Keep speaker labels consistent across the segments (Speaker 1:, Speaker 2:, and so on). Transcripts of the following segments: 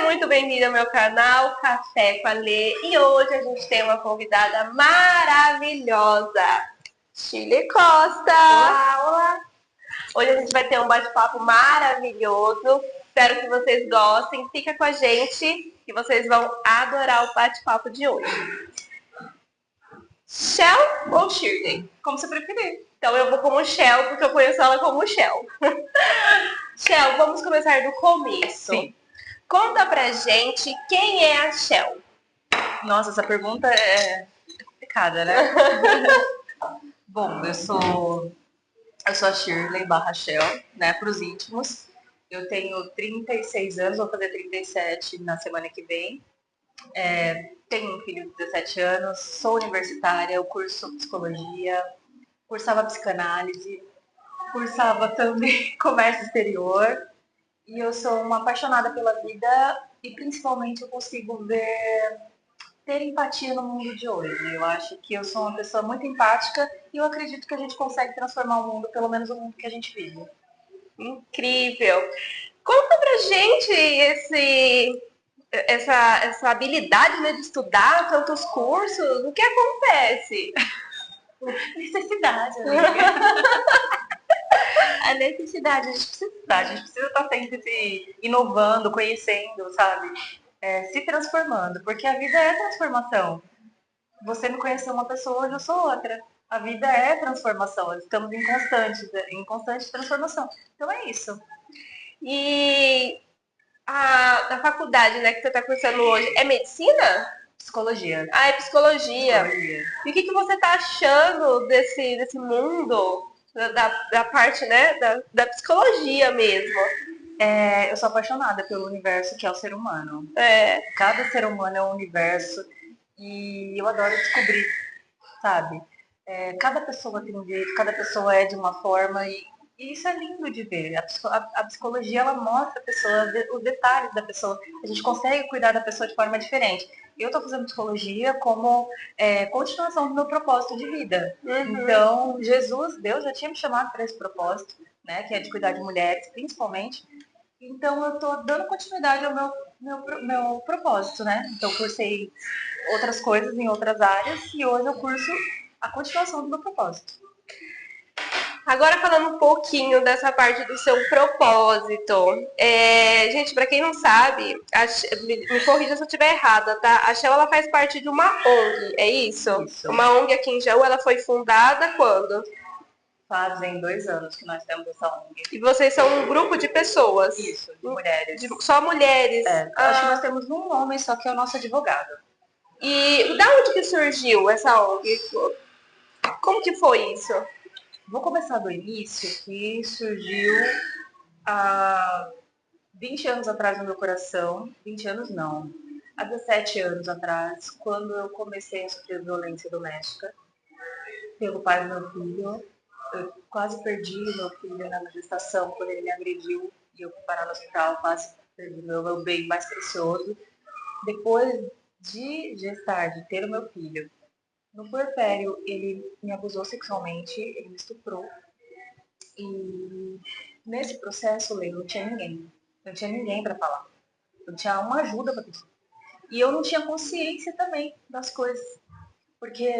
Speaker 1: muito bem-vinda ao meu canal Café com a Lê. E hoje a gente tem uma convidada maravilhosa, Shirley Costa.
Speaker 2: Olá, olá.
Speaker 1: Hoje a gente vai ter um bate-papo maravilhoso. Espero que vocês gostem. Fica com a gente que vocês vão adorar o bate-papo de hoje. Shell ou Shirley? Como você preferir. Então eu vou como Shell, porque eu conheço ela como Shell. Shell, vamos começar do começo.
Speaker 2: Sim.
Speaker 1: Conta pra gente quem é a Shell.
Speaker 2: Nossa, essa pergunta é complicada, né? Bom, eu sou a Shirley barra Shell, né, para os íntimos. Eu tenho 36 anos, vou fazer 37 na semana que vem. Tenho um filho de 17 anos, sou universitária, eu curso psicologia, cursava psicanálise, cursava também comércio exterior. E eu sou uma apaixonada pela vida e principalmente eu consigo ter empatia no mundo de hoje. Eu acho que eu sou uma pessoa muito empática e eu acredito que a gente consegue transformar o mundo, pelo menos o mundo que a gente vive.
Speaker 1: Incrível. Conta pra gente essa habilidade, né, de estudar tantos cursos. O que acontece?
Speaker 2: Necessidade, amiga. A necessidade, a gente precisa estudar, a gente precisa estar sempre se inovando, conhecendo, sabe? Se transformando, porque a vida é transformação. Você me conheceu uma pessoa, hoje eu sou outra. A vida é transformação, estamos em constante transformação. Então é isso.
Speaker 1: E da faculdade, né, que você está cursando hoje, é medicina?
Speaker 2: Psicologia.
Speaker 1: Ah, é psicologia.
Speaker 2: Psicologia.
Speaker 1: E o que você está achando desse mundo, da parte, né, da psicologia mesmo?
Speaker 2: Eu sou apaixonada pelo universo que é o ser humano.
Speaker 1: É.
Speaker 2: Cada ser humano é um universo e eu adoro descobrir, sabe? Cada pessoa tem um jeito, cada pessoa é de uma forma e isso é lindo de ver. A psicologia, ela mostra a pessoa, os detalhes da pessoa. A gente consegue cuidar da pessoa de forma diferente. Eu estou fazendo psicologia como continuação do meu propósito de vida.
Speaker 1: Uhum.
Speaker 2: Então, Deus já tinha me chamado para esse propósito, né, que é de cuidar de mulheres, principalmente. Então, eu estou dando continuidade ao meu propósito, né? Então, cursei outras coisas em outras áreas e hoje eu curso a continuação do meu propósito.
Speaker 1: Agora falando um pouquinho dessa parte do seu propósito. Gente, para quem não sabe, me corrija se eu estiver errada, tá? A Shell, ela faz parte de uma ONG, é isso?
Speaker 2: Isso.
Speaker 1: Uma ONG aqui em Jaú, ela foi fundada quando?
Speaker 2: Fazem 2 anos que nós temos essa ONG.
Speaker 1: E vocês são um grupo de pessoas?
Speaker 2: Isso, de mulheres.
Speaker 1: Só mulheres?
Speaker 2: Acho que nós temos um homem, só que é o nosso advogado.
Speaker 1: E da onde que surgiu essa ONG? Como que foi isso?
Speaker 2: Vou começar do início, que surgiu há 20 anos atrás no meu coração. 20 anos não. Há 17 anos atrás, quando eu comecei a sofrer violência doméstica pelo pai do meu filho. Eu quase perdi meu filho na gestação quando ele me agrediu e eu fui parar no hospital, quase perdi meu bem mais precioso. Depois de gestar, de ter o meu filho, no puerpério ele me abusou sexualmente, ele me estuprou. E nesse processo, Lê, não tinha ninguém. Não tinha ninguém para falar. Não tinha uma ajuda para pedir. E eu não tinha consciência também das coisas. Porque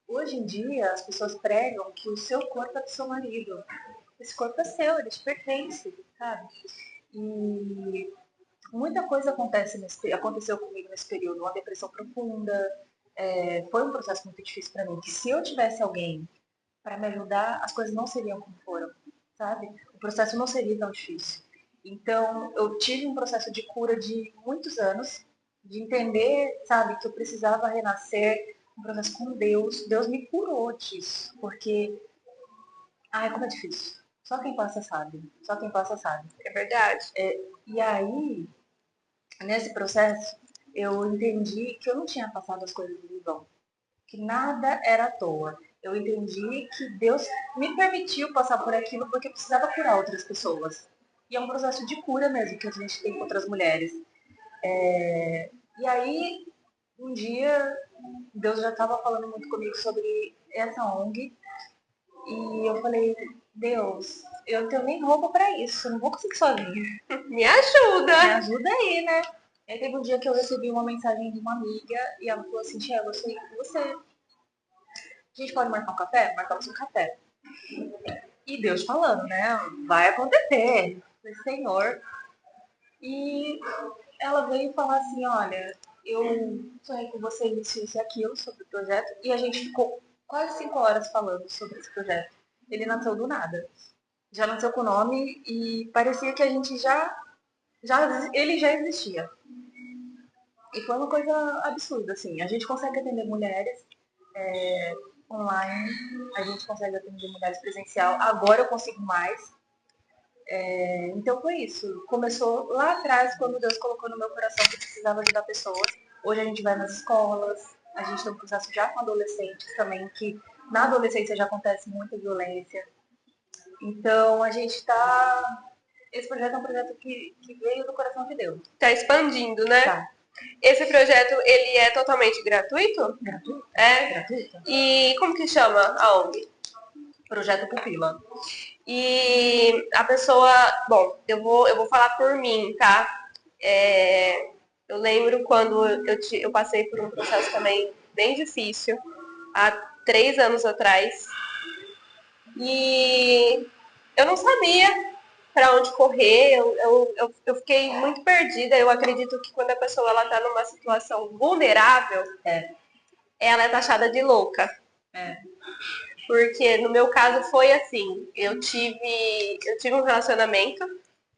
Speaker 2: hoje em dia as pessoas pregam que o seu corpo é do seu marido. Esse corpo é seu, ele te pertence, sabe? E muita coisa aconteceu comigo nesse período. Uma depressão profunda. Foi um processo muito difícil para mim. Que se eu tivesse alguém para me ajudar, as coisas não seriam como foram, sabe? O processo não seria tão difícil. Então, eu tive um processo de cura de muitos anos, de entender, sabe, que eu precisava renascer, um processo com Deus. Deus me curou disso, porque, como é difícil. Só quem passa sabe. Só quem passa sabe.
Speaker 1: É verdade.
Speaker 2: E aí, nesse processo, eu entendi que eu não tinha passado as coisas em vão. Que nada era à toa. Eu entendi que Deus me permitiu passar por aquilo porque eu precisava curar outras pessoas. E é um processo de cura mesmo que a gente tem com outras mulheres. E aí, um dia, Deus já estava falando muito comigo sobre essa ONG. E eu falei, Deus, eu não tenho nem roupa para isso, eu não vou conseguir sozinha.
Speaker 1: Me ajuda!
Speaker 2: Me ajuda aí, né? Aí teve um dia que eu recebi uma mensagem de uma amiga e ela falou assim, Tia, eu gostei de você. A gente pode marcar um café? Marcamos um café. E Deus falando, né? Vai acontecer. Eu falei, Senhor. E ela veio falar assim, olha, eu sonhei com você isso e aquilo sobre o projeto. E a gente ficou quase 5 horas falando sobre esse projeto. Ele nasceu do nada. Já nasceu com o nome e parecia que a gente ele já existia. E foi uma coisa absurda, assim. A gente consegue atender mulheres online, a gente consegue atender mulheres presencial. Agora eu consigo mais. Então foi isso. Começou lá atrás, quando Deus colocou no meu coração que precisava ajudar pessoas. Hoje a gente vai nas escolas, a gente tem um processo já com adolescentes também, que na adolescência já acontece muita violência. Então a gente está... Esse projeto é um projeto que veio do coração de Deus.
Speaker 1: Tá expandindo, né?
Speaker 2: Tá.
Speaker 1: Esse projeto, ele é totalmente gratuito?
Speaker 2: Gratuito?
Speaker 1: É.
Speaker 2: Gratuito.
Speaker 1: E como que chama a ONG?
Speaker 2: Projeto Pupila.
Speaker 1: E a pessoa... Bom, eu vou falar por mim, tá? Eu lembro quando eu passei por um processo também bem difícil, há 3 anos atrás. E eu não sabia para onde correr, eu fiquei muito perdida. Eu acredito que quando a pessoa está numa situação vulnerável, ela é taxada de louca. Porque no meu caso foi assim, eu tive um relacionamento.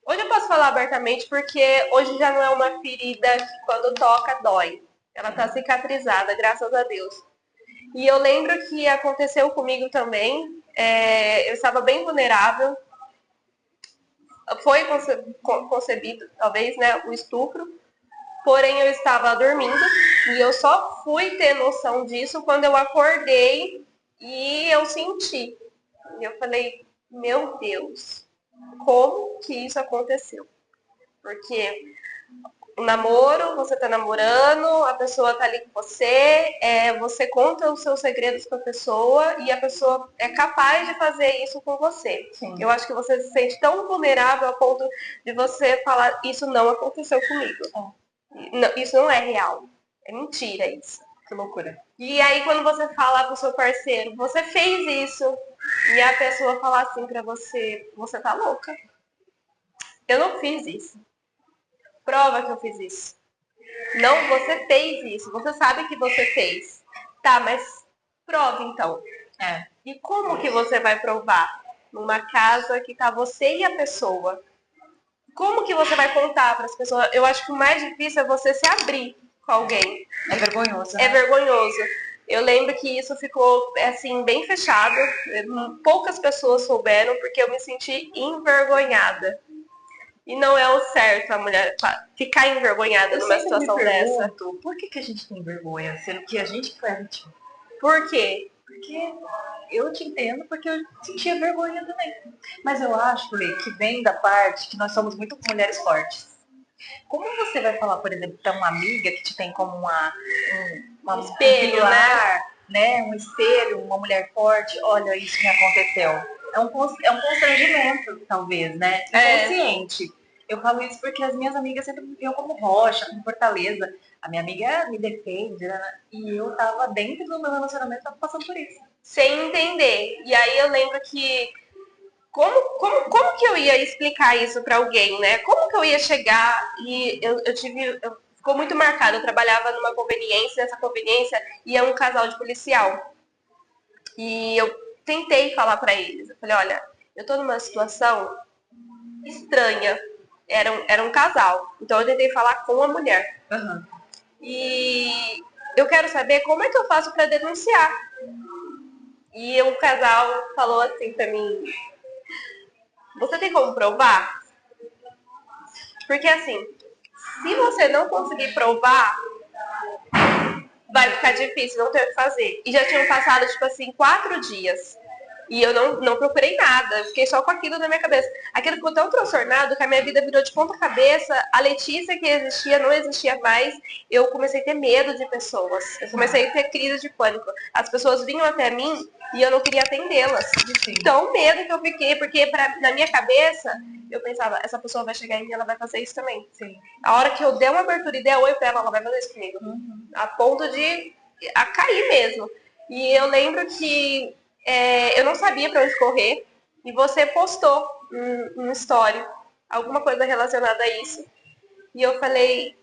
Speaker 1: Hoje eu posso falar abertamente porque hoje já não é uma ferida que quando toca dói. Ela está cicatrizada, graças a Deus. E eu lembro que aconteceu comigo também. Eu estava bem vulnerável. Foi concebido, talvez, né, o estupro. Porém, eu estava dormindo e eu só fui ter noção disso quando eu acordei e eu senti. E eu falei, meu Deus, como que isso aconteceu? Porque o namoro, você tá namorando, a pessoa tá ali com você, você conta os seus segredos pra pessoa e a pessoa é capaz de fazer isso com você.
Speaker 2: Sim.
Speaker 1: Eu acho que você se sente tão vulnerável a ponto de você falar, isso não aconteceu comigo. Não, isso não é real. É mentira isso.
Speaker 2: Que loucura.
Speaker 1: E aí quando você fala pro seu parceiro, você fez isso, e a pessoa falar assim pra você, você tá louca. Eu não fiz isso. Prova que eu fiz isso. Não, você fez isso. Você sabe que você fez. Tá, mas prove então. E como que você vai provar? Numa casa que tá você e a pessoa. Como que você vai contar para as pessoas? Eu acho que o mais difícil é você se abrir com alguém.
Speaker 2: É vergonhoso, né?
Speaker 1: É vergonhoso. Eu lembro que isso ficou, assim, bem fechado. Poucas pessoas souberam, porque eu me senti envergonhada. E não é o certo a mulher ficar envergonhada numa situação dessa.
Speaker 2: Por que a gente tem vergonha, sendo que a gente foi a vítima?
Speaker 1: Por quê?
Speaker 2: Porque eu te entendo, porque eu sentia vergonha também. Mas eu acho, Lê, que vem da parte que nós somos muito mulheres fortes. Como você vai falar, por exemplo, para uma amiga que te tem como um
Speaker 1: espelho,
Speaker 2: pilar, né? Um espelho, uma mulher forte, olha, isso me aconteceu. É um constrangimento, talvez, né? Inconsciente. Eu falo isso porque as minhas amigas sempre me viam como rocha, como fortaleza. A minha amiga me defende, né? E eu tava dentro do meu relacionamento, tava passando por isso.
Speaker 1: Sem entender. E aí eu lembro que como que eu ia explicar isso para alguém, né? Como que eu ia chegar e ficou muito marcado. Eu trabalhava numa conveniência, nessa conveniência ia um casal de policial. E eu tentei falar para eles. Eu falei, olha, eu tô numa situação estranha. Era um casal. Então eu tentei falar com a mulher.
Speaker 2: Uhum.
Speaker 1: E eu quero saber como é que eu faço para denunciar. E o casal falou assim para mim, você tem como provar? Porque assim, se você não conseguir provar, vai ficar difícil, não ter o que fazer. E já tinham passado, tipo assim, 4 dias. E eu não procurei nada, eu fiquei só com aquilo na minha cabeça. Aquilo ficou tão transtornado que a minha vida virou de ponta cabeça, a Letícia que existia não existia mais, eu comecei a ter medo de pessoas, eu comecei a ter crise de pânico. As pessoas vinham até mim e eu não queria atendê-las. Tão medo que eu fiquei, porque na minha cabeça, eu pensava, essa pessoa vai chegar em mim e ela vai fazer isso também.
Speaker 2: Sim.
Speaker 1: A hora que eu der uma abertura e der oi pra ela vai fazer isso comigo. A ponto de cair mesmo. E eu lembro que eu não sabia pra onde correr, e você postou um story, alguma coisa relacionada a isso. E eu falei,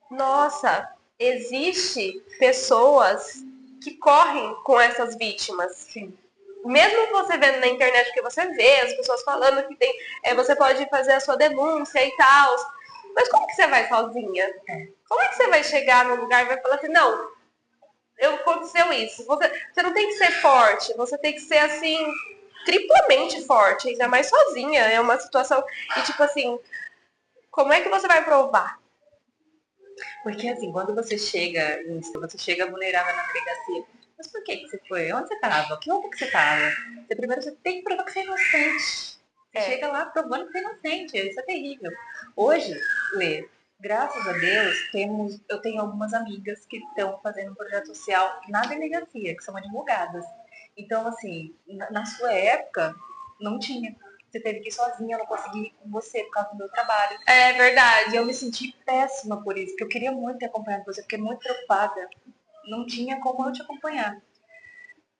Speaker 1: nossa, existe pessoas que correm com essas vítimas.
Speaker 2: Sim.
Speaker 1: Mesmo você vendo na internet, que você vê as pessoas falando que tem, você pode fazer a sua denúncia e tal. Mas como que você vai sozinha? Como é que você vai chegar num lugar e vai falar assim, não, aconteceu isso. Você não tem que ser forte, você tem que ser assim, triplamente forte, ainda mais sozinha. É uma situação. E tipo assim, como é que você vai provar?
Speaker 2: Porque assim, quando você chega vulnerável na delegacia, mas por que você foi? Onde você estava? Que roupa que você estava? Primeiro você tem que provar que você é inocente. Você chega lá provando que você é inocente. Isso é terrível. Hoje, Lê, graças a Deus, eu tenho algumas amigas que estão fazendo um projeto social na delegacia, que são advogadas. Então, assim, na sua época, não tinha. Você teve que ir sozinha, eu não consegui ir com você por causa do meu trabalho.
Speaker 1: É verdade.
Speaker 2: E eu me senti péssima por isso, porque eu queria muito ter acompanhado você, fiquei muito preocupada. Não tinha como eu te acompanhar.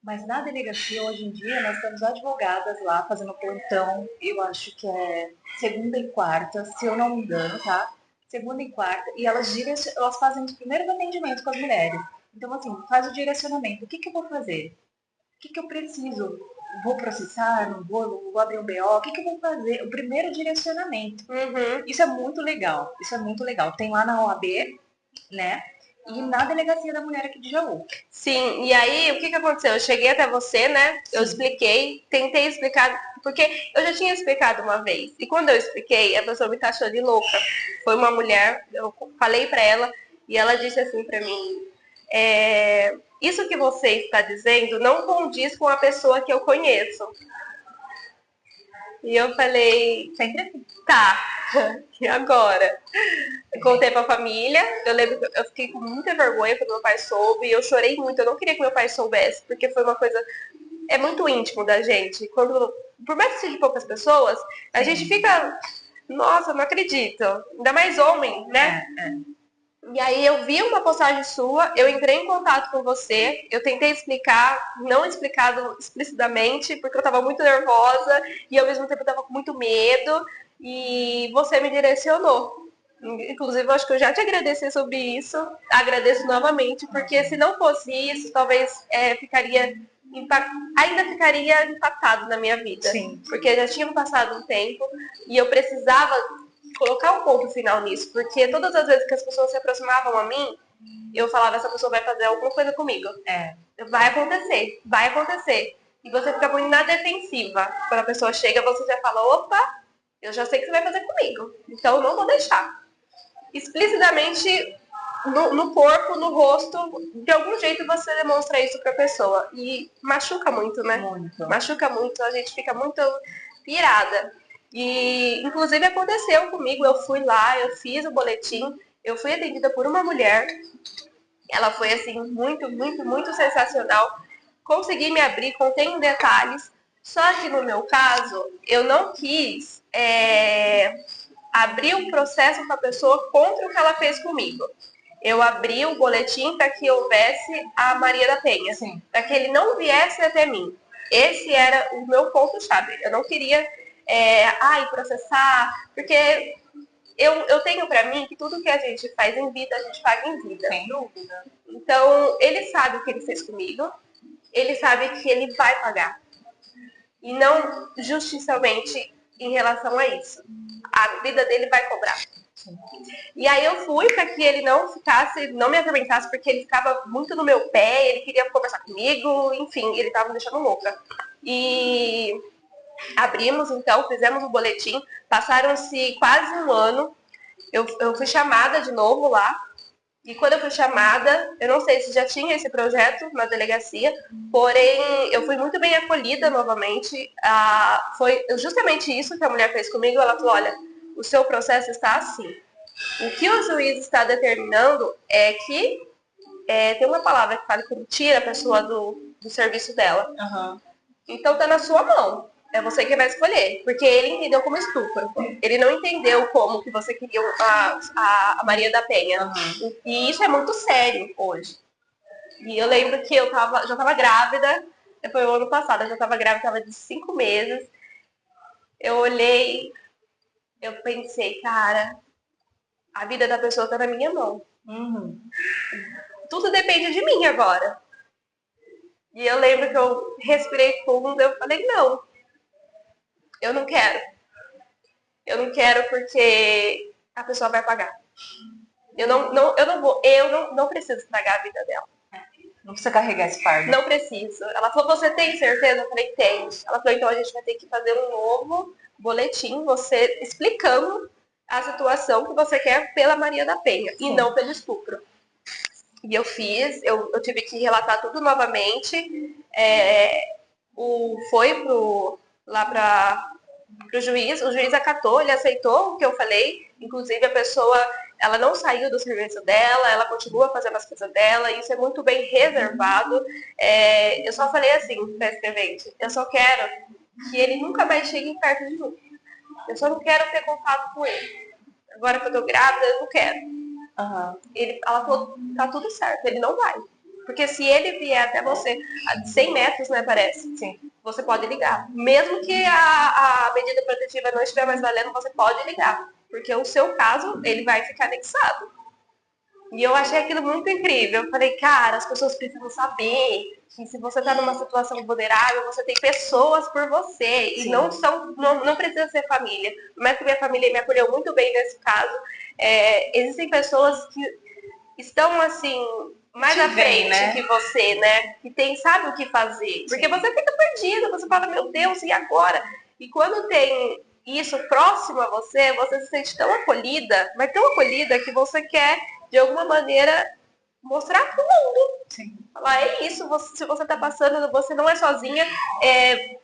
Speaker 2: Mas na delegacia, hoje em dia, nós temos advogadas lá fazendo plantão, eu acho que é segunda e quarta, se eu não me engano, tá? Segunda e quarta, e elas fazem os primeiros atendimentos com as mulheres. Então, assim, faz o direcionamento. O que eu vou fazer? O que eu preciso? Vou processar? Não vou abrir um BO? O que eu vou fazer? O primeiro direcionamento. Isso é muito legal. Isso é muito legal. Tem lá na OAB, né? E na Delegacia da Mulher aqui de Jaú.
Speaker 1: Sim, e aí o que aconteceu? Eu cheguei até você, né? Sim. Eu expliquei, tentei explicar, porque eu já tinha explicado uma vez. E quando eu expliquei, a pessoa me taxou de louca. Foi uma mulher, eu falei pra ela, e ela disse assim pra mim, isso que você está dizendo não condiz com a pessoa que eu conheço. E eu falei, tá, e agora? Contei pra família, eu lembro que eu fiquei com muita vergonha quando meu pai soube, e eu chorei muito, eu não queria que meu pai soubesse, porque foi uma coisa, muito íntimo da gente. Por mais que seja de poucas pessoas, a gente fica, nossa, não acredito, ainda mais homem, né? E aí eu vi uma postagem sua, eu entrei em contato com você, eu tentei explicar, não explicado explicitamente, porque eu estava muito nervosa e ao mesmo tempo eu estava com muito medo, e você me direcionou. Inclusive, eu acho que eu já te agradeci sobre isso, agradeço novamente, porque se não fosse isso, talvez ainda ficaria impactado na minha vida.
Speaker 2: Sim.
Speaker 1: Porque já tinha passado um tempo e eu precisava colocar um ponto final nisso, porque todas as vezes que as pessoas se aproximavam a mim, eu falava, essa pessoa vai fazer alguma coisa comigo. Vai acontecer. E você fica muito na defensiva. Quando a pessoa chega, você já fala, opa, eu já sei que você vai fazer comigo, então eu não vou deixar. Explicitamente, no corpo, no rosto, de algum jeito você demonstra isso pra pessoa. E machuca muito, né?
Speaker 2: Muito.
Speaker 1: Machuca muito, a gente fica muito pirada. E, inclusive, aconteceu comigo, eu fui lá, eu fiz o boletim, eu fui atendida por uma mulher, ela foi, assim, muito, muito, muito sensacional. Consegui me abrir, contei em detalhes, só que no meu caso, eu não quis abrir o processo com a pessoa contra o que ela fez comigo. Eu abri o boletim para que houvesse a Maria da Penha, para que ele não viesse até mim. Esse era o meu ponto-chave. Eu não queria processar, porque eu tenho para mim que tudo que a gente faz em vida, a gente paga em vida.
Speaker 2: Sem dúvida.
Speaker 1: Então, ele sabe o que ele fez comigo, ele sabe que ele vai pagar. E não justicialmente em relação a isso. A vida dele vai cobrar. E aí eu fui para que ele não me atormentasse, porque ele ficava muito no meu pé, ele queria conversar comigo, enfim, ele estava me deixando louca. E abrimos, então, fizemos o boletim, passaram-se quase um ano, eu fui chamada de novo lá, E quando eu fui chamada, eu não sei se já tinha esse projeto na delegacia, porém eu fui muito bem acolhida novamente. Foi justamente isso que a mulher fez comigo. Ela falou: olha, o seu processo está assim. O que o juiz está determinando é que tem uma palavra que fala que tira a pessoa do serviço dela.
Speaker 2: Uhum.
Speaker 1: Então tá na sua mão. É você que vai escolher. Porque ele entendeu como estupro. Ele não entendeu como que você queria a Maria da Penha.
Speaker 2: Uhum.
Speaker 1: E isso é muito sério hoje. E eu lembro que já tava grávida. Foi o ano passado, eu já tava grávida, tava de 5 meses. Eu olhei, eu pensei, cara, a vida da pessoa tá na minha mão.
Speaker 2: Uhum.
Speaker 1: Tudo depende de mim agora. E eu lembro que eu respirei fundo, eu falei, não, eu não quero. Eu não quero porque a pessoa vai pagar. Eu não preciso estragar a vida dela.
Speaker 2: Não precisa carregar esse fardo.
Speaker 1: Não preciso. Ela falou, você tem certeza? Eu falei, tenho. Ela falou, então a gente vai ter que fazer um novo boletim, você explicando a situação que você quer pela Maria da Penha. Sim. E não pelo estupro. E eu fiz, eu tive que relatar tudo novamente. Foi lá para o juiz acatou, ele aceitou o que eu falei. Inclusive a pessoa, ela não saiu do serviço dela, ela continua fazendo as coisas dela, isso é muito bem reservado. Eu só falei assim para a escrevente, eu só quero que ele nunca mais chegue perto de mim. Eu só não quero ter contato com ele. Agora que eu tô grávida, eu não quero.
Speaker 2: Uhum.
Speaker 1: Ela falou, tá tudo certo, ele não vai. Porque se ele vier até você, a 100 metros, né, parece? Sim. Você pode ligar. Mesmo que a medida protetiva não estiver mais valendo, você pode ligar. Porque o seu caso, ele vai ficar anexado. E eu achei aquilo muito incrível. Eu falei, cara, as pessoas precisam saber que se você está numa situação vulnerável, você tem pessoas por você. Sim. E não precisa ser família. Mas que minha família me acolheu muito bem nesse caso. Existem pessoas que estão, assim, mais à frente, né, que você, né? Que sabe o que fazer. Porque você fica perdido, você fala, meu Deus, e agora? E quando tem isso próximo a você, você se sente tão acolhida, mas tão acolhida que você quer, de alguma maneira, mostrar para o mundo. Sim. Falar, é isso, se você está passando, você não é sozinha.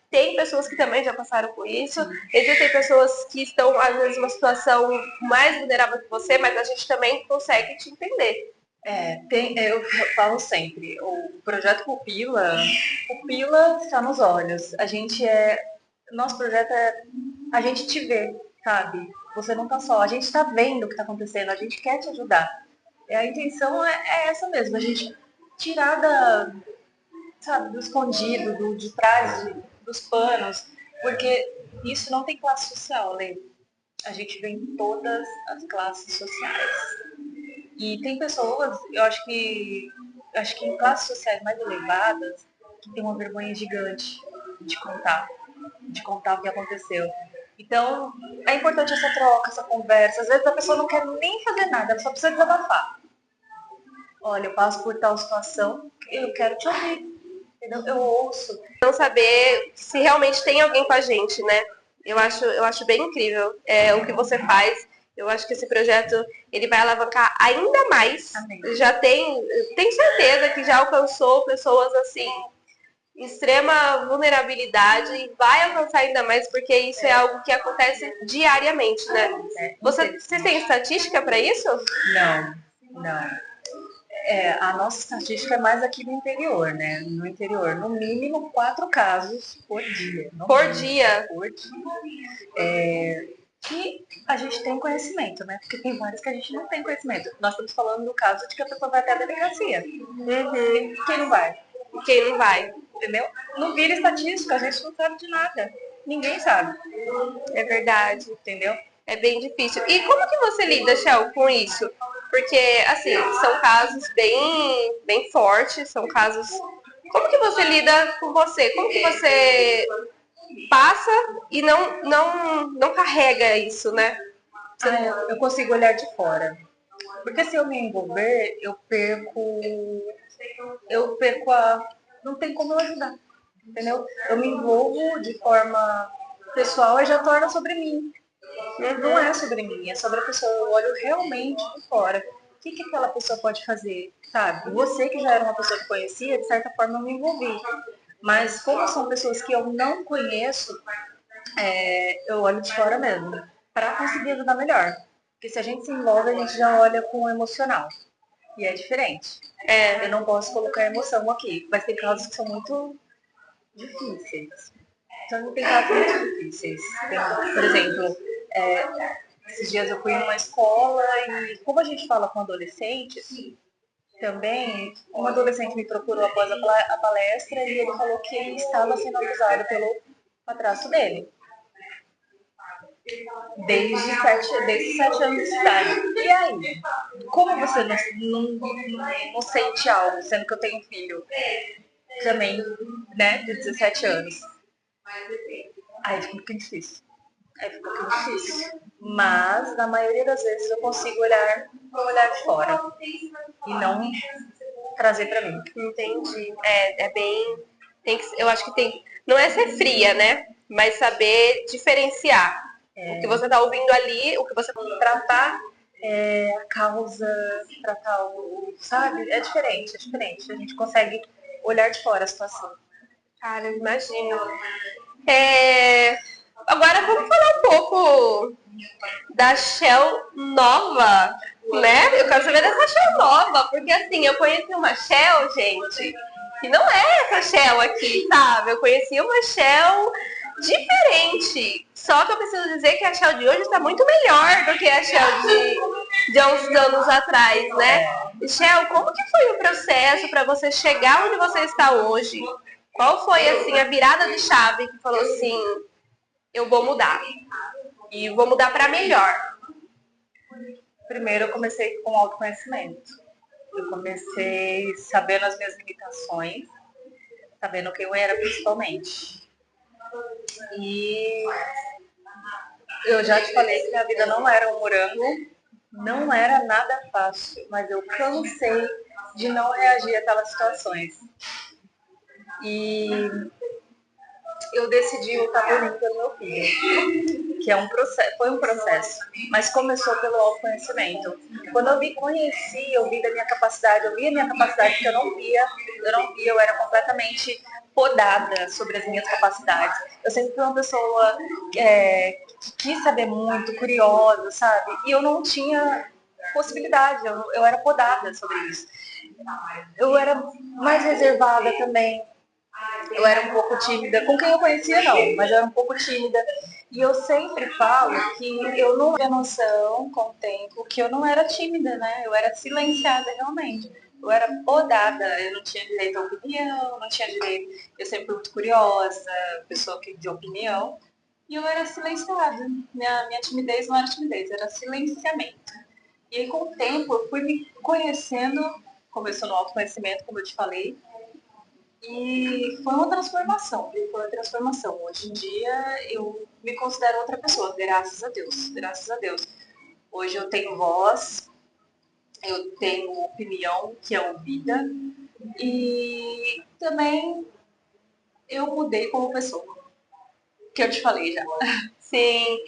Speaker 1: Tem pessoas que também já passaram por isso. Sim. Existem pessoas que estão, às vezes, numa situação mais vulnerável que você, mas a gente também consegue te entender.
Speaker 2: Eu falo sempre, o projeto Pupila está nos olhos. Nosso projeto a gente te vê, sabe? Você não tá só, a gente tá vendo o que tá acontecendo, a gente quer te ajudar. A intenção é essa mesmo, a gente tirar do escondido, de trás dos panos, porque isso não tem classe social, Lê. A gente vê em todas as classes sociais. E tem pessoas, eu acho que em classes sociais mais elevadas, que tem uma vergonha gigante de contar o que aconteceu. Então, é importante essa troca, essa conversa. Às vezes a pessoa não quer nem fazer nada, ela só precisa desabafar. Olha, eu passo por tal situação, eu quero te ouvir. Entendeu? Eu ouço.
Speaker 1: Não saber se realmente tem alguém com a gente, né? Eu acho bem incrível o que você faz. Eu acho que esse projeto ele vai alavancar ainda mais. Amém. Já tenho certeza que já alcançou pessoas assim, extrema vulnerabilidade e vai alcançar ainda mais porque isso é algo que acontece diariamente, né? Você tem estatística para isso?
Speaker 2: Não. A nossa estatística é mais aqui no interior, né? No interior, no mínimo 4 casos por dia.
Speaker 1: Por dia?
Speaker 2: Por dia. Que a gente tem conhecimento, né? Porque tem vários que a gente não tem conhecimento. Nós estamos falando do caso de que a pessoa vai até a delegacia.
Speaker 1: Uhum.
Speaker 2: Quem não vai?
Speaker 1: Quem não vai?
Speaker 2: Entendeu? Não vira estatística, a gente não sabe de nada. Ninguém sabe.
Speaker 1: É verdade.
Speaker 2: Entendeu?
Speaker 1: É bem difícil. E como que você lida, Shell, com isso? Porque, assim, são casos bem fortes, são casos... Como que você lida com você? Como que você passa e não carrega isso, né?
Speaker 2: Eu consigo olhar de fora. Porque se eu me envolver, eu perco não tem como eu ajudar, entendeu? Eu me envolvo de forma pessoal e já torna sobre mim. Não é sobre mim, é sobre a pessoa. Eu olho realmente de fora. que aquela pessoa pode fazer, sabe? Você que já era uma pessoa que conhecia, de certa forma eu me envolvi. Mas como são pessoas que eu não conheço, eu olho de fora mesmo, para conseguir ajudar melhor. Porque se a gente se envolve, a gente já olha com o emocional. E é diferente. Eu não posso colocar emoção aqui, mas tem casos que são muito difíceis. Então, tem casos muito difíceis. Por exemplo, esses dias eu fui em uma escola e como a gente fala com adolescentes, também um adolescente me procurou após a palestra e ele falou que ele estava sendo abusado pelo padrasto dele. Desde 7 anos de idade. E aí? Como você não sente algo, sendo que eu tenho um filho também, né, de 17 anos? Aí fica um pouquinho difícil. Mas, na maioria das vezes, eu consigo olhar com o olhar de fora. E não trazer pra mim.
Speaker 1: Entendi. É bem... eu acho que tem... Não é ser fria, né? Mas saber diferenciar. O que você tá ouvindo ali, o que você pode tratar.
Speaker 2: A causa, tratar o... Sabe? É diferente. A gente consegue olhar de fora a situação.
Speaker 1: Cara, eu imagino. Agora vamos falar um pouco da Shell nova, né? Eu quero saber dessa Shell nova, porque assim, eu conheci uma Shell, gente, que não é essa Shell aqui, sabe? Eu conheci uma Shell diferente. Só que eu preciso dizer que a Shell de hoje está muito melhor do que a Shell de há uns anos atrás, né? Shell, como que foi o processo para você chegar onde você está hoje? Qual foi, assim, a virada de chave que falou assim, eu vou mudar. E vou mudar para melhor.
Speaker 2: Primeiro eu comecei com autoconhecimento. Eu comecei sabendo as minhas limitações, sabendo quem eu era principalmente. E eu já te falei que a vida não era um morango, não era nada fácil, mas eu cansei de não reagir àquelas situações. E eu decidi lutar por mim pelo meu filho, que foi um processo, mas começou pelo autoconhecimento. Quando eu me conheci, eu vi da minha capacidade, eu vi a minha capacidade que eu não via, eu era completamente podada sobre as minhas capacidades. Eu sempre fui uma pessoa que quis saber muito, curiosa, sabe? E eu não tinha possibilidade, eu era podada sobre isso. Eu era mais reservada também. Eu era um pouco tímida, com quem eu conhecia não, mas eu era um pouco tímida. E eu sempre falo que eu não tinha noção com o tempo que eu não era tímida, né? Eu era silenciada realmente. Eu era podada, eu não tinha direito à opinião, não tinha direito. Eu sempre fui muito curiosa, pessoa que de opinião. E eu era silenciada. Minha timidez não era timidez, era silenciamento. E aí, com o tempo, eu fui me conhecendo, começou no autoconhecimento, como eu te falei. E foi uma transformação, Hoje em dia eu me considero outra pessoa, graças a Deus. Hoje eu tenho voz, eu tenho opinião que é ouvida e também eu mudei como pessoa, que eu te falei já.
Speaker 1: Sim.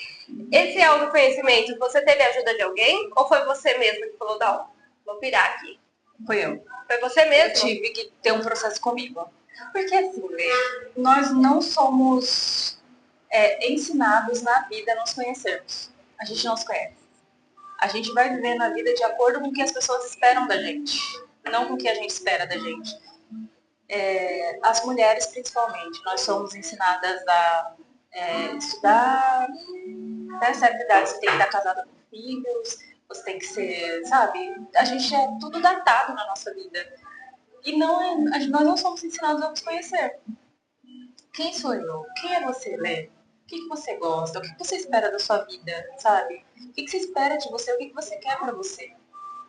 Speaker 1: Esse autoconhecimento, você teve ajuda de alguém? Ou foi você mesma que falou, não, vou virar aqui?
Speaker 2: Foi eu.
Speaker 1: Foi você mesmo?
Speaker 2: Eu tive que ter um processo comigo. Porque assim, nós não somos ensinados na vida a nos conhecermos. A gente não se conhece. A gente vai viver na vida de acordo com o que as pessoas esperam da gente, não com o que a gente espera da gente. As mulheres, principalmente, nós somos ensinadas a estudar, até certa idade você tem que estar casada com filhos, você tem que ser, sabe? A gente é tudo datado na nossa vida. E nós não somos ensinados a nos conhecer. Quem sou eu? Quem é você, Lê? O que você gosta? O que você espera da sua vida, sabe? O que você espera de você? O que você quer pra você?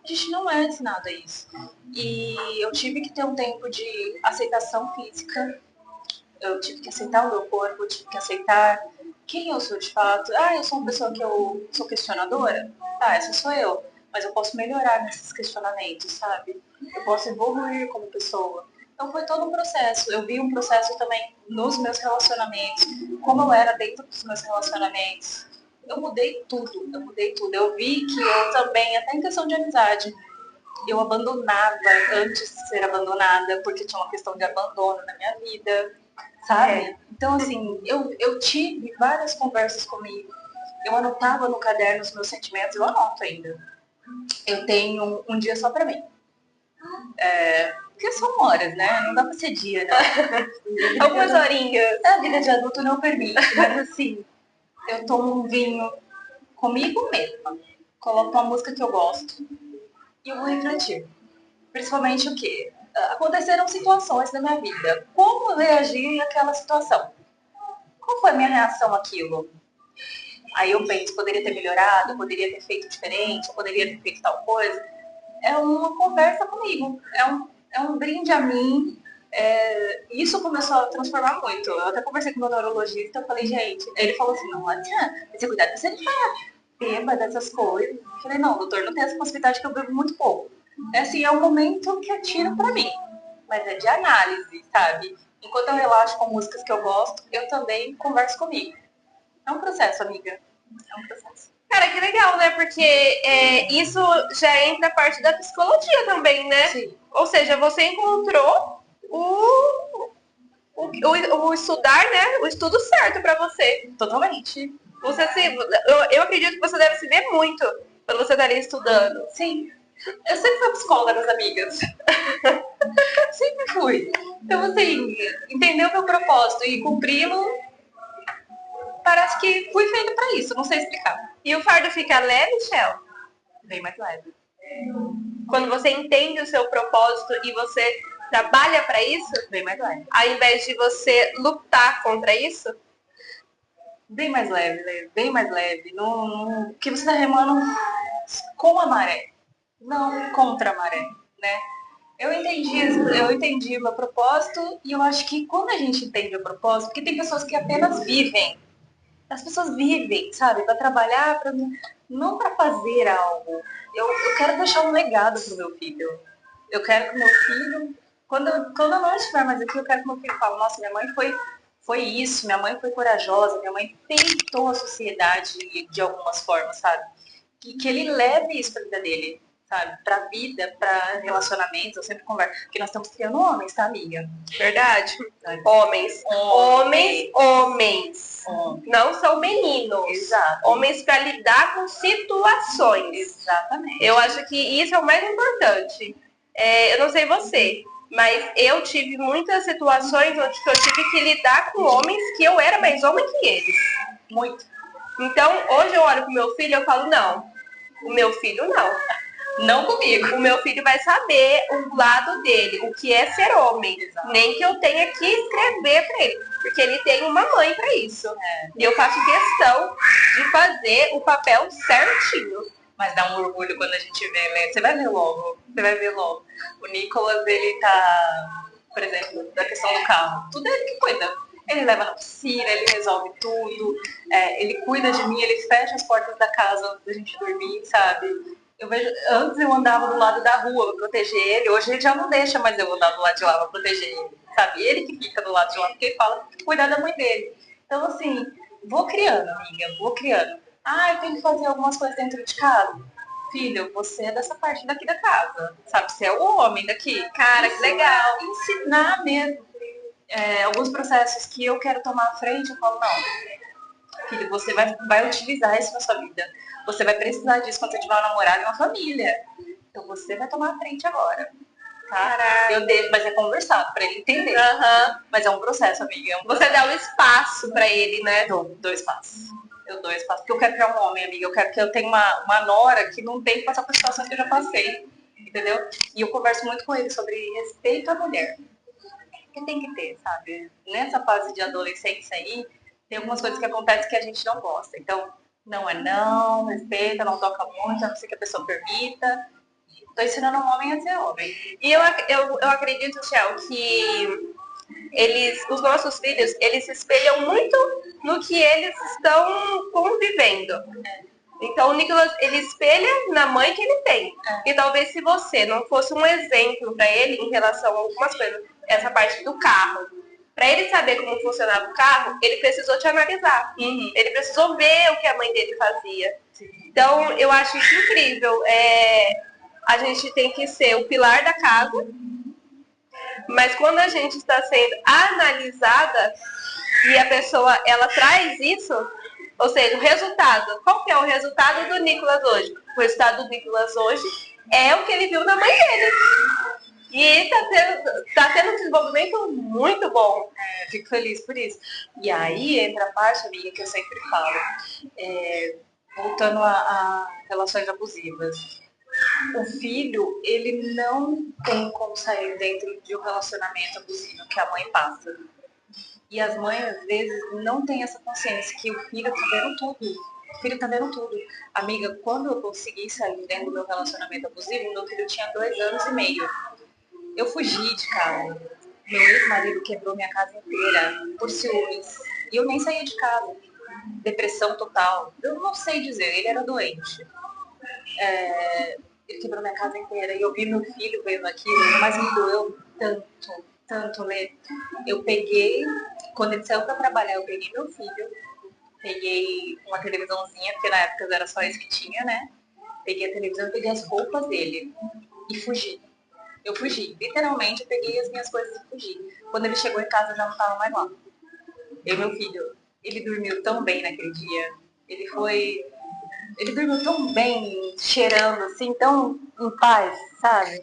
Speaker 2: A gente não é ensinado a isso. E eu tive que ter um tempo de aceitação física. Eu tive que aceitar o meu corpo, eu tive que aceitar quem eu sou de fato. Eu sou uma pessoa que eu sou questionadora. Essa sou eu. Mas eu posso melhorar nesses questionamentos, sabe? Eu posso evoluir como pessoa. Então foi todo um processo. Eu vi um processo também nos meus relacionamentos, como eu era dentro dos meus relacionamentos. Eu mudei tudo. Eu vi que eu também, até em questão de amizade, eu abandonava antes de ser abandonada, porque tinha uma questão de abandono na minha vida, sabe? Então, assim, eu tive várias conversas comigo. Eu anotava no caderno os meus sentimentos, eu anoto ainda. Eu tenho um dia só pra mim. Porque são horas, né? Não dá pra ser dia, não.
Speaker 1: Algumas horinhas.
Speaker 2: A vida de adulto não permite, mas assim, eu tomo um vinho comigo mesma, coloco uma música que eu gosto e eu vou refletir. Principalmente o quê? Aconteceram situações na minha vida. Como eu reagi àquela situação? Qual foi a minha reação àquilo? Aí eu penso, poderia ter melhorado, poderia ter feito diferente, poderia ter feito tal coisa. É uma conversa comigo, é um brinde a mim. Isso começou a transformar muito. Eu até conversei com o meu neurologista, eu falei, gente, ele falou assim, não adianta, você cuidado se ele falar, beba dessas coisas. Eu falei, não, doutor, não tem essa possibilidade que eu bebo muito pouco. Assim, é um momento que eu tiro pra mim, mas é de análise, sabe? Enquanto eu relaxo com músicas que eu gosto, eu também converso comigo. É um processo, amiga. É um processo.
Speaker 1: Cara, que legal, né? Porque isso já entra a parte da psicologia também, né?
Speaker 2: Sim.
Speaker 1: Ou seja, você encontrou o estudar, né? O estudo certo pra você.
Speaker 2: Totalmente.
Speaker 1: Eu acredito que você deve se ver muito quando você tá ali estudando.
Speaker 2: Sim. Eu sempre fui psicóloga das amigas. Sempre fui. Então, assim, entender o meu propósito e cumpri-lo, parece que fui feita pra isso, não sei explicar.
Speaker 1: E o fardo fica leve, Shell?
Speaker 2: Bem mais leve.
Speaker 1: Quando você entende o seu propósito e você trabalha pra isso,
Speaker 2: Bem mais leve.
Speaker 1: ao invés de você lutar contra isso,
Speaker 2: Bem mais leve, bem mais leve. Que você tá remando com a maré, não contra a maré, né? Eu entendi o meu propósito e eu acho que quando a gente entende o propósito, porque tem pessoas que apenas vivem, as pessoas vivem, sabe, para trabalhar, não para fazer algo. Eu quero deixar um legado pro meu filho. Eu quero que meu filho, quando eu não estiver mais aqui, eu quero que meu filho fale, nossa, minha mãe foi isso, minha mãe foi corajosa, minha mãe peitou a sociedade de algumas formas, sabe? Que ele leve isso pra vida dele, sabe? Pra vida, pra relacionamentos, eu sempre converso. Porque nós estamos criando homens, tá, amiga?
Speaker 1: verdade? Homens. Homens. Não são meninos.
Speaker 2: Exato.
Speaker 1: Homens para lidar com situações.
Speaker 2: Exatamente.
Speaker 1: Eu acho que isso é o mais importante. Eu não sei você, mas eu tive muitas situações onde eu tive que lidar com homens que eu era mais homem que eles.
Speaker 2: Muito.
Speaker 1: Então, hoje eu olho pro meu filho e eu falo, não, o meu filho não.
Speaker 2: Não comigo.
Speaker 1: O meu filho vai saber o lado dele, o que é ser homem.
Speaker 2: Exato.
Speaker 1: Nem que eu tenha que escrever para ele, porque ele tem uma mãe para isso. E eu faço questão de fazer o papel certinho.
Speaker 2: Mas dá um orgulho quando a gente vê, né? Você vai ver logo. O Nicolas, ele tá, por exemplo, da questão do carro. Tudo é ele que cuida. Ele leva na piscina, ele resolve tudo. Ele cuida de mim, ele fecha as portas da casa antes da gente dormir, sabe? Antes eu andava do lado da rua pra proteger ele, hoje ele já não deixa mais eu andar do lado de lá pra proteger ele, sabe? Ele que fica do lado de lá, porque ele fala que cuidar da mãe dele. Então, assim, vou criando, amiga, vou criando. Eu tenho que fazer algumas coisas dentro de casa. Filho, você é dessa parte daqui da casa, sabe? Você é o homem daqui.
Speaker 1: Cara, que legal.
Speaker 2: Ensinar mesmo. Alguns processos que eu quero tomar à frente, eu falo, não. Filho, você vai utilizar isso na sua vida. Você vai precisar disso quando você tiver um namorado e uma família. Então você vai tomar a frente agora. Tá? Eu deixo, mas é conversado pra ele entender. Mas é um processo, amiga.
Speaker 1: Você dá o espaço pra ele, né?
Speaker 2: Eu dou espaço. Porque eu quero criar um homem, amiga. Eu quero que eu tenha uma nora que não tem que passar por situações que eu já passei. Entendeu? E eu converso muito com ele sobre respeito à mulher. Que tem que ter, sabe? Nessa fase de adolescência aí, tem algumas coisas que acontecem que a gente não gosta. Então, não é não, respeita, não toca muito, a não ser que a pessoa permita. Tô ensinando um homem a ser homem.
Speaker 1: E eu acredito, Shell, que os nossos filhos, eles se espelham muito no que eles estão convivendo. Então o Nicolas, ele espelha na mãe que ele tem. E talvez se você não fosse um exemplo para ele em relação a algumas coisas, essa parte do carro, para ele saber como funcionava o carro, ele precisou te analisar. Ele precisou ver o que a mãe dele fazia. Então eu acho isso incrível. a gente tem que ser o pilar da casa, mas quando a gente está sendo analisada e a pessoa, ela traz isso, ou seja, o resultado, qual que é o resultado do Nicolas hoje? O resultado do Nicolas hoje é o que ele viu na mãe dele. E tá tendo um desenvolvimento muito bom.
Speaker 2: Fico feliz por isso. E aí entra a parte, amiga, que eu sempre falo, voltando a relações abusivas. O filho, ele não tem como sair dentro de um relacionamento abusivo que a mãe passa. E as mães, às vezes, não têm essa consciência que o filho tá vendo tudo. O filho tá vendo tudo. Amiga, quando eu consegui sair dentro do meu relacionamento abusivo, meu filho tinha 2 anos e meio. Eu fugi de casa. Meu ex-marido quebrou minha casa inteira por ciúmes. E eu nem saía de casa. Depressão total. Eu não sei dizer, ele era doente. Ele quebrou minha casa inteira. E eu vi meu filho vendo aquilo, mas me doeu tanto, Lê. Eu peguei, quando ele saiu pra trabalhar, eu peguei meu filho, peguei uma televisãozinha, porque na época era só isso que tinha, né? Peguei a televisão, peguei as roupas dele e fugi. Eu fugi, literalmente, eu peguei as minhas coisas e fugi. Quando ele chegou em casa, eu já não estava mais lá. Eu e meu filho, ele dormiu tão bem naquele dia. Ele dormiu tão bem, cheirando, assim, tão em paz, sabe?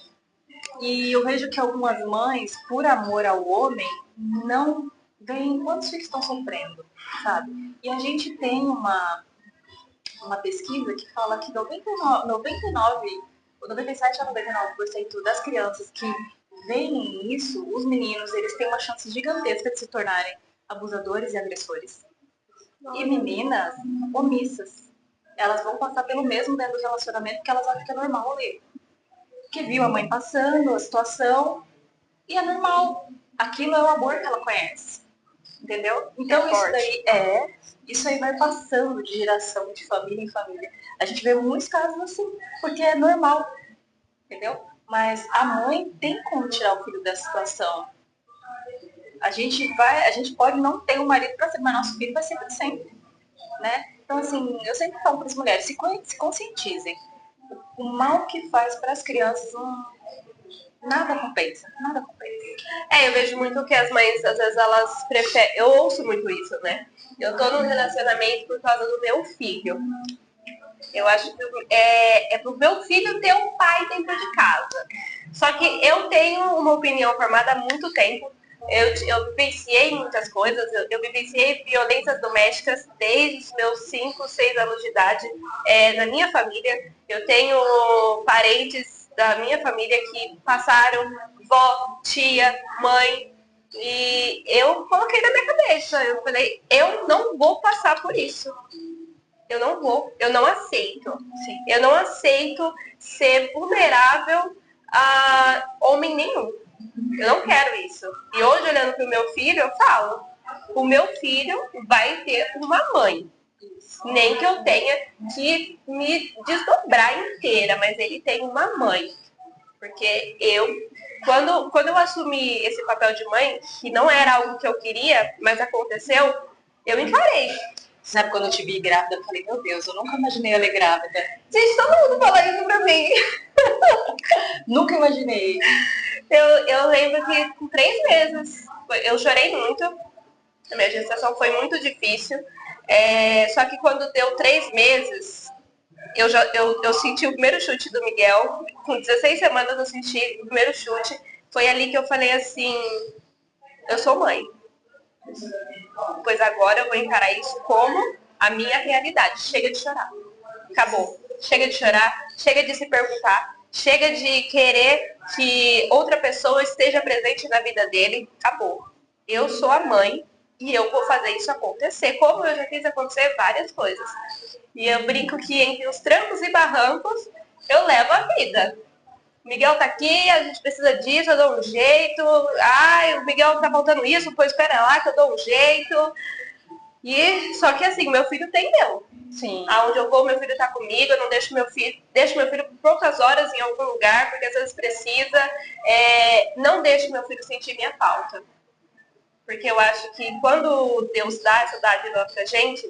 Speaker 2: E eu vejo que algumas mães, por amor ao homem, não veem quantos filhos estão sofrendo, sabe? E a gente tem uma pesquisa que fala que 99 o 97 a 99% das crianças que veem isso, os meninos, eles têm uma chance gigantesca de se tornarem abusadores e agressores. E meninas omissas, elas vão passar pelo mesmo dentro do relacionamento que elas acham que é normal ler. Que viu a mãe passando, a situação, e é normal. Aquilo é o amor que ela conhece. Entendeu? Então isso aí vai passando de geração, de família em família. A gente vê muitos casos assim, porque é normal, entendeu? Mas a mãe tem como tirar o filho dessa situação. A gente pode não ter um marido para sempre, mas nosso filho vai ser para sempre, né? Então, assim, eu sempre falo para as mulheres, se conscientizem. O mal que faz para as crianças, nada compensa.
Speaker 1: Eu vejo muito que as mães, às vezes, elas preferem... Eu ouço muito isso, né? Eu tô num relacionamento por causa do meu filho. Eu acho que é pro meu filho ter um pai dentro de casa. Só que eu tenho uma opinião formada há muito tempo. Eu vivenciei muitas coisas. Eu vivenciei violências domésticas desde os meus 5, 6 anos de idade. Na minha família, eu tenho parentes da minha família que passaram, vó, tia, mãe. E eu coloquei na minha cabeça. Eu falei, eu não vou passar por isso. Eu não aceito.
Speaker 2: Sim.
Speaker 1: Eu não aceito ser vulnerável a homem nenhum. Eu não quero isso. E hoje, olhando para o meu filho, eu falo, o meu filho vai ter uma mãe. Nem que eu tenha que me desdobrar inteira, mas ele tem uma mãe. Porque quando eu assumi esse papel de mãe, que não era algo que eu queria, mas aconteceu, eu encarei.
Speaker 2: Sabe, quando eu te vi grávida, eu falei, meu Deus, eu nunca imaginei ela grávida.
Speaker 1: Gente, todo mundo fala isso pra mim.
Speaker 2: Nunca imaginei.
Speaker 1: Eu lembro que com 3 meses, eu chorei muito. A minha gestação foi muito difícil. Só que quando deu 3 meses, eu senti o primeiro chute do Miguel. Com 16 semanas eu senti o primeiro chute. Foi ali que eu falei assim, eu sou mãe. Pois agora eu vou encarar isso como a minha realidade. Chega de chorar. Acabou. Chega de chorar, chega de se perguntar, chega de querer que outra pessoa esteja presente na vida dele. Acabou. Eu sou a mãe e eu vou fazer isso acontecer, como eu já fiz acontecer várias coisas. E eu brinco que entre os trancos e barrancos, eu levo a vida. O Miguel tá aqui, a gente precisa disso, eu dou um jeito. Ai, o Miguel tá faltando isso, pois espera lá que eu dou um jeito. E só que assim, meu filho entendeu.
Speaker 2: Sim.
Speaker 1: Aonde eu vou, meu filho tá comigo, eu não deixo meu filho por poucas horas em algum lugar, porque às vezes precisa. Não deixo meu filho sentir minha falta. Porque eu acho que quando Deus dá essa dádiva pra gente,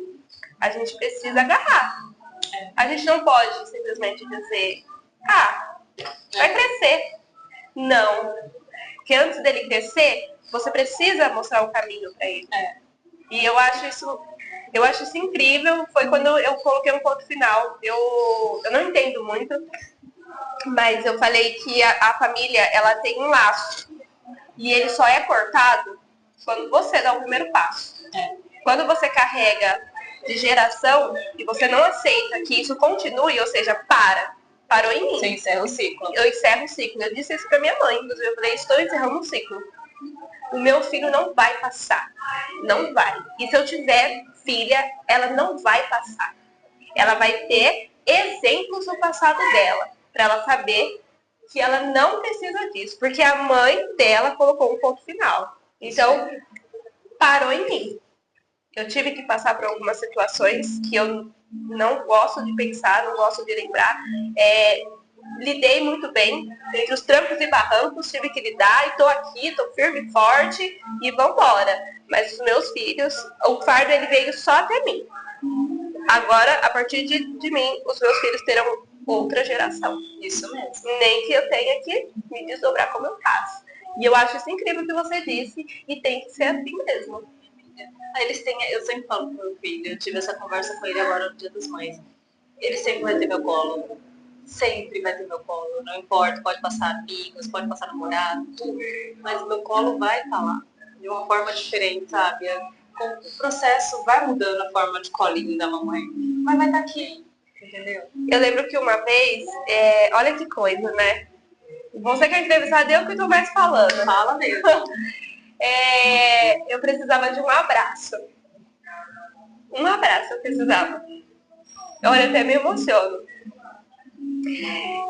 Speaker 1: a gente precisa agarrar. A gente não pode simplesmente dizer, crescer. Não. Porque antes dele crescer, você precisa mostrar o caminho para ele. E eu acho isso incrível. Foi quando eu coloquei um ponto final. Eu não entendo muito, mas eu falei que a família, ela tem um laço. E ele só é cortado quando você dá o primeiro passo. Quando você carrega de geração e você não aceita que isso continue, ou seja, parou em mim.
Speaker 2: Você encerra o ciclo.
Speaker 1: Eu encerro o ciclo. Eu disse isso pra minha mãe, inclusive. Eu falei, estou encerrando um ciclo. O meu filho não vai passar. Não vai. E se eu tiver filha, ela não vai passar. Ela vai ter exemplos do passado dela, para ela saber que ela não precisa disso, porque a mãe dela colocou um ponto final. Então, parou em mim. Eu tive que passar por algumas situações que eu não gosto de pensar, não gosto de lembrar. Lidei muito bem, entre os trancos e barrancos, tive que lidar, e tô aqui, tô firme e forte, e vambora. Mas os meus filhos, o fardo ele veio só até mim. Agora, a partir de mim, os meus filhos terão outra geração.
Speaker 2: Isso mesmo.
Speaker 1: Nem que eu tenha que me desdobrar como eu faço. E eu acho isso incrível que você disse, e tem que ser assim mesmo.
Speaker 2: Eu sempre falo pro meu filho, eu tive essa conversa com ele agora no Dia das Mães. Ele sempre vai ter meu colo. Sempre vai ter meu colo. Não importa, pode passar amigos, pode passar namorado, tudo. Mas o meu colo vai estar lá. De uma forma diferente, sabe? O processo vai mudando a forma de colinho da mamãe. Mas vai estar aqui, entendeu?
Speaker 1: Eu lembro que uma vez, olha que coisa, né? Você que é entrevistada, eu que estou mais falando.
Speaker 2: Fala mesmo.
Speaker 1: Eu precisava de um abraço. Um abraço eu precisava. Olha, até me emociono.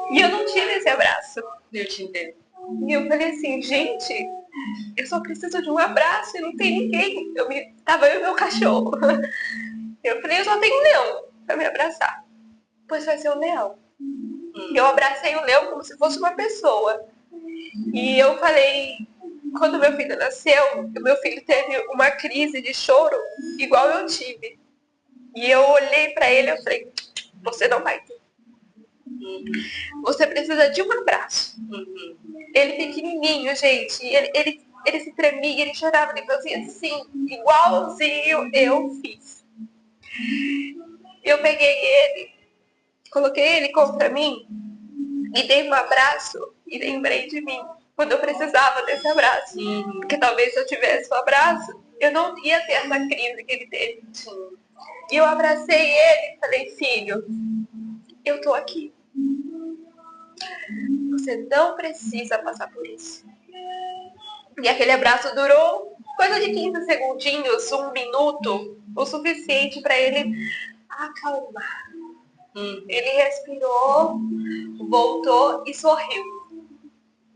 Speaker 1: E eu não tive esse abraço.
Speaker 2: Eu te entendo.
Speaker 1: E eu falei assim, gente, eu só preciso de um abraço e não tem ninguém. Tava eu e meu cachorro. Eu falei, eu só tenho um leão pra me abraçar. Pois vai ser o leão. Eu abracei o leão como se fosse uma pessoa. E eu falei, quando meu filho nasceu, o meu filho teve uma crise de choro igual eu tive. E eu olhei pra ele e falei, você não vai ter. Você precisa de um abraço. Ele pequenininho, gente, ele se tremia, ele chorava, ele fazia assim, igualzinho eu fiz. Eu peguei ele, coloquei ele contra mim e dei um abraço e lembrei de mim quando eu precisava desse abraço. Porque talvez se eu tivesse o abraço, eu não ia ter essa crise que ele teve. E eu abracei ele e falei, filho, eu tô aqui. Você não precisa passar por isso. E aquele abraço durou coisa de 15 segundinhos, 1 minuto, o suficiente para ele acalmar. Ele respirou, voltou e sorriu.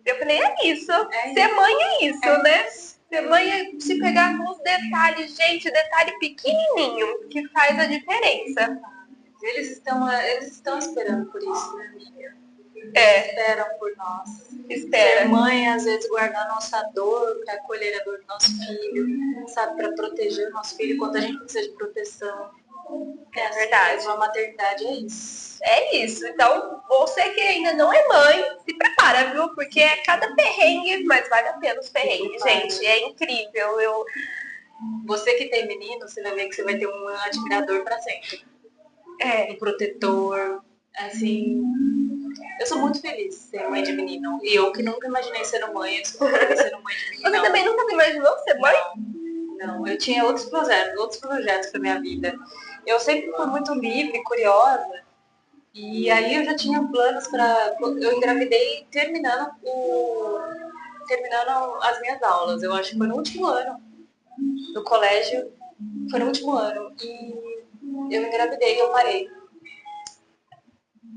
Speaker 1: Eu falei, é isso. Ser mãe é isso, né? Ser mãe é se pegar com os detalhes, gente, detalhe pequenininho que faz a diferença.
Speaker 2: Eles estão esperando por isso, né, amiga? Esperam por nós.
Speaker 1: Espera.
Speaker 2: Ser mãe, às vezes, guardar nossa dor para acolher a dor do nosso filho, sabe? Para proteger o nosso filho quando a gente precisa de proteção.
Speaker 1: É verdade.
Speaker 2: A maternidade é isso.
Speaker 1: É isso. Então, você que ainda não é mãe, se prepara, viu? Porque é cada perrengue, mas vale a pena os perrengues, gente. É incrível.
Speaker 2: Você que tem menino, você vai ver que você vai ter um admirador para sempre. Um protetor, assim. Eu sou muito feliz de ser mãe de menino. E eu que nunca imaginei ser mãe, eu sou feliz sendo mãe de menino.
Speaker 1: Você também nunca imaginou ser mãe?
Speaker 2: Não, eu tinha outros projetos pra minha vida. Eu sempre fui muito livre, curiosa. E aí eu já tinha planos para. Eu engravidei terminando as minhas aulas. Eu acho que foi no último ano do colégio. Foi no último ano. E eu engravidei e eu parei.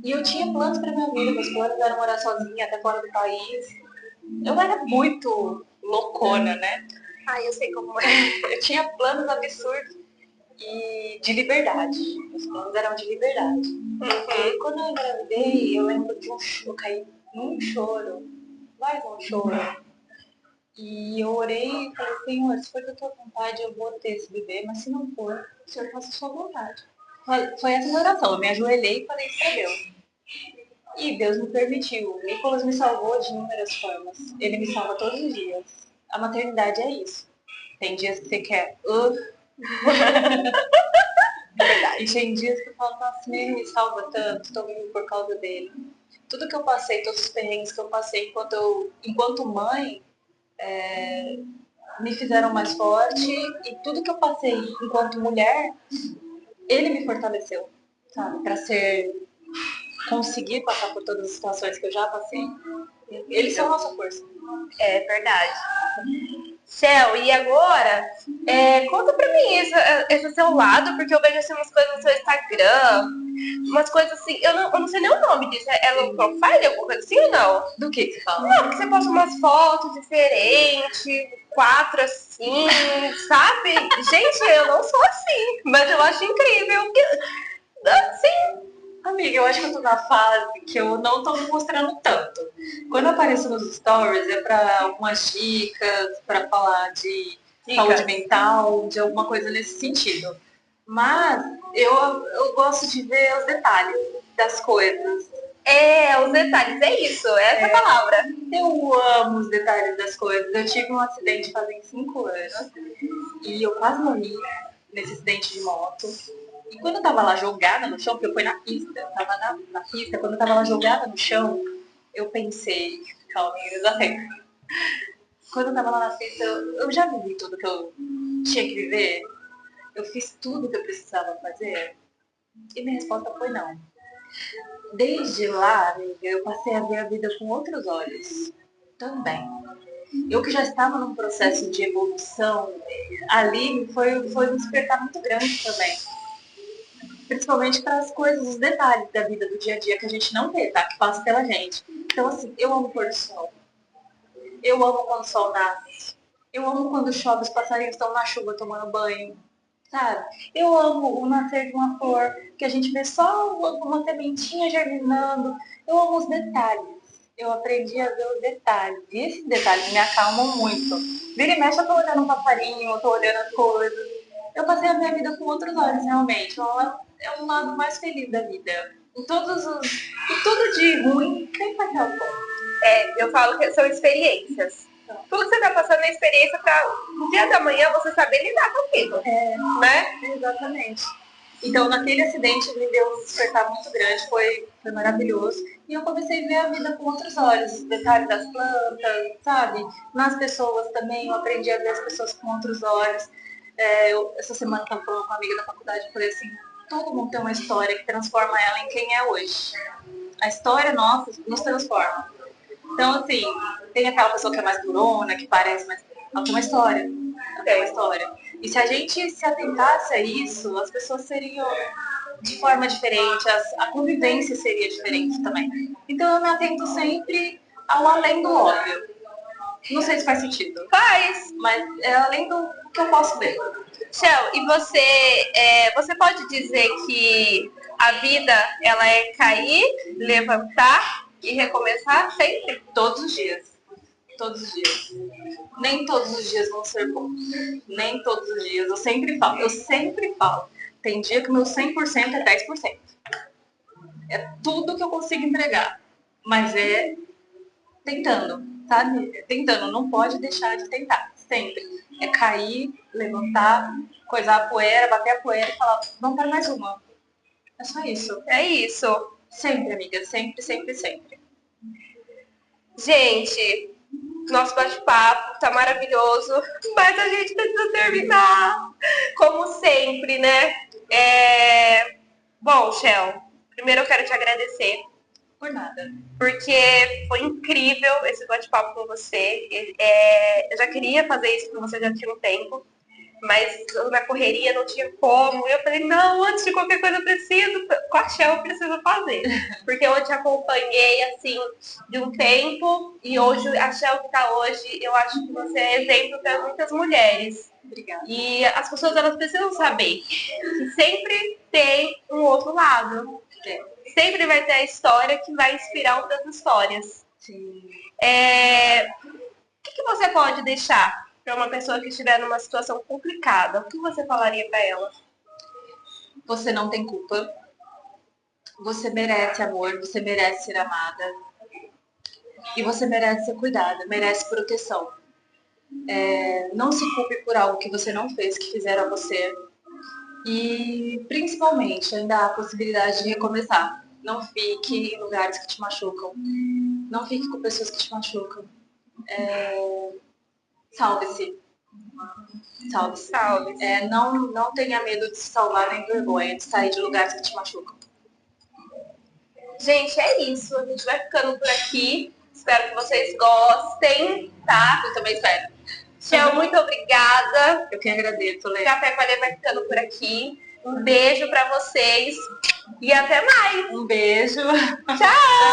Speaker 2: E eu tinha planos para minha vida. Meus planos eram morar sozinha, até fora do país. Eu era muito loucona, né?
Speaker 1: Eu sei como é.
Speaker 2: Eu tinha planos absurdos e de liberdade. Os planos eram de liberdade. E quando eu engravidei, eu lembro de eu caí num choro, mais um choro. E eu orei e falei, Senhor, se for da tua vontade, eu vou ter esse bebê, mas se não for, o Senhor faça a sua vontade. Foi essa minha oração, eu me ajoelhei e falei isso pra Deus. E Deus me permitiu. O Nicolas me salvou de inúmeras formas. Ele me salva todos os dias. A maternidade é isso. Tem dias que você quer. E tem dias que eu falo, nossa, ele me salva tanto, estou vivo por causa dele. Tudo que eu passei, todos os perrengues que eu passei enquanto mãe, me fizeram mais forte. E tudo que eu passei enquanto mulher, ele me fortaleceu, sabe? Para conseguir passar por todas as situações que eu já passei. Eles são a nossa força.
Speaker 1: É verdade. Céu, e agora, conta pra mim esse seu lado, porque eu vejo assim, umas coisas no seu Instagram, umas coisas assim, eu não sei nem o nome disso, é low profile, alguma coisa assim ou não?
Speaker 2: Do que você fala?
Speaker 1: Não, porque você posta umas fotos diferentes, 4 assim, sabe? Gente, eu não sou assim, mas eu acho incrível. Assim,
Speaker 2: Amiga, eu acho que eu tô na fase que eu não tô me mostrando tanto. Quando eu apareço nos stories é pra algumas dicas, pra falar de saúde mental, de alguma coisa nesse sentido. Mas eu gosto de ver os detalhes das coisas.
Speaker 1: os detalhes, é isso, essa palavra.
Speaker 2: Eu amo os detalhes das coisas. Eu tive um acidente fazem 5 anos e eu quase morri nesse acidente de moto. E quando eu tava lá jogada no chão, porque eu fui na pista, eu tava na pista, quando eu tava lá jogada no chão, eu pensei, calma, eu já sei. Quando eu tava lá na pista, eu já vivi tudo que eu tinha que viver. Eu fiz tudo que eu precisava fazer. E minha resposta foi não. Desde lá, amiga, eu passei a ver a vida com outros olhos. Também. Eu que já estava num processo de evolução, ali foi um despertar muito grande também. Principalmente para as coisas, os detalhes da vida do dia a dia que a gente não vê, tá? Que passa pela gente. Então, assim, eu amo o pôr do sol. Eu amo quando o sol nasce. Eu amo quando chove, os passarinhos estão na chuva tomando banho. Sabe? Eu amo o nascer de uma flor, que a gente vê só uma sementinha germinando. Eu amo os detalhes. Eu aprendi a ver os detalhes. E esses detalhes me acalmam muito. Vira e mexe, eu tô olhando um passarinho, eu tô olhando as coisas. Eu passei a ver a vida com outros olhos, realmente. É um lado mais feliz da vida. Em tudo de ruim, sempre vai ter algo bom.
Speaker 1: Eu falo que são experiências. Tudo que você tá passando é experiência para no dia da manhã você saber lidar com aquilo. Né?
Speaker 2: Exatamente. Então, naquele acidente me deu um despertar muito grande, foi maravilhoso. E eu comecei a ver a vida com outros olhos, os detalhes das plantas, sabe? Nas pessoas também, eu aprendi a ver as pessoas com outros olhos. Essa semana eu estava falando com uma amiga da faculdade e falei assim, todo mundo tem uma história que transforma ela em quem é hoje. A história nossa nos transforma. Então, assim, tem aquela pessoa que é mais durona, que parece mais... Ela tem uma história. Ela tem uma história. E se a gente se atentasse a isso, as pessoas seriam de forma diferente, a convivência seria diferente também. Então eu me atento sempre ao além do óbvio. Não sei se faz sentido.
Speaker 1: Faz!
Speaker 2: Mas é além do que eu posso ver.
Speaker 1: Shell, e você pode dizer que a vida ela é cair, levantar e recomeçar sempre?
Speaker 2: Todos os dias. Todos os dias. Nem todos os dias vão ser bons. Nem todos os dias. Eu sempre falo. Tem dia que o meu 100% é 10%. É tudo que eu consigo entregar. Mas é tentando, sabe? É tentando. Não pode deixar de tentar. Sempre. É cair, levantar, coisar a poeira, bater a poeira e falar, vamos para mais uma. É só isso.
Speaker 1: É isso.
Speaker 2: Sempre, amiga. Sempre, sempre, sempre.
Speaker 1: Gente, nosso bate-papo tá maravilhoso, mas a gente precisa terminar, como sempre, né? Bom, Shell, primeiro eu quero te agradecer.
Speaker 2: Por nada.
Speaker 1: Porque foi incrível esse bate-papo com você. Eu já queria fazer isso com você já tinha um tempo, mas na correria não tinha como. E eu falei, não, antes de qualquer coisa eu preciso, com a Shell eu preciso fazer. Porque eu te acompanhei, assim, de um tempo, e hoje, a Shell que tá hoje, eu acho que você é exemplo para muitas mulheres.
Speaker 2: Obrigada.
Speaker 1: E as pessoas, elas precisam saber que sempre tem um outro lado. Sempre vai ter a história que vai inspirar outras histórias.
Speaker 2: Sim.
Speaker 1: O que você pode deixar para uma pessoa que estiver numa situação complicada? O que você falaria para ela?
Speaker 2: Você não tem culpa. Você merece amor, você merece ser amada. E você merece ser cuidada, merece proteção. Não se culpe por algo que você não fez, que fizeram a você. E, principalmente, ainda há a possibilidade de recomeçar. Não fique em lugares que te machucam. Não fique com pessoas que te machucam. Salve-se. Salve-se.
Speaker 1: Salve.
Speaker 2: Não tenha medo de se salvar nem vergonha de sair de lugares que te machucam.
Speaker 1: Gente, é isso. A gente vai ficando por aqui. Espero que vocês gostem, tá?
Speaker 2: Eu também espero.
Speaker 1: Tchau, muito obrigada.
Speaker 2: Eu que agradeço, Lê.
Speaker 1: Café com a Lê vai ficando por aqui. Um beijo pra vocês e até mais.
Speaker 2: Um beijo.
Speaker 1: Tchau!